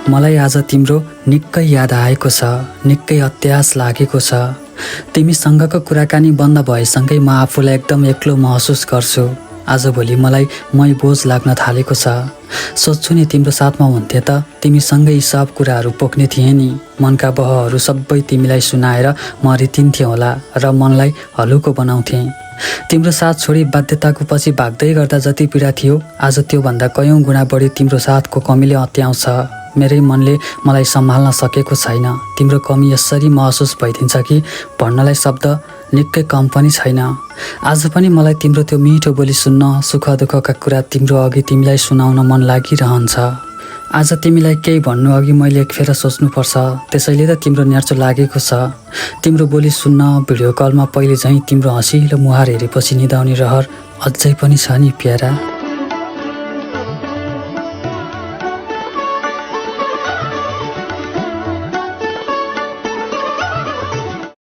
मलाई आज तिम्रो निकै याद आएको छ, निकै अत्यास लागेको छ। तिमीसँगको कुराकानी बन्द भएसँगै म आफूलाई एकदम एक्लो महसुस गर्छु। आजभोलि मलाई मै बोझ लाग्न थालेको छ। सोच्छु नि तिम्रो साथमा हुन्थे त तिमीसँगै यी सब कुराहरू पोख्ने थिएँ नि। मनका बहहरू सबै तिमीलाई सुनाएर म रितिन्थेँ होला र मनलाई हलुको बनाउँथेँ। तिम्रो साथ छोडी बाध्यताको पछि भाग्दै गर्दा जति पीडा थियो, आज त्योभन्दा कयौं गुणा बढी तिम्रो साथको कमीले अत्याउँछ। मेरै मनले मलाई सम्हाल्न सकेको छैन। तिम्रो कमी यसरी महसुस भइदिन्छ कि भन्नलाई शब्द निकै कम पनि छैन। आज पनि मलाई तिम्रो त्यो मिठो बोली सुन्न, सुख दुःखका कुरा तिम्रो अघि तिमीलाई सुनाउन मन लागिरहन्छ। आज तिमीलाई केही भन्नु अघि मैले एकफेर सोच्नुपर्छ, त्यसैले त तिम्रो न्यार्चो लागेको छ। तिम्रो बोली सुन्न, भिडियो कलमा पहिले झैँ तिम्रो हँसिलो मुहार हेरेपछि निदाउने रहर अझै पनि छ नि प्यारा।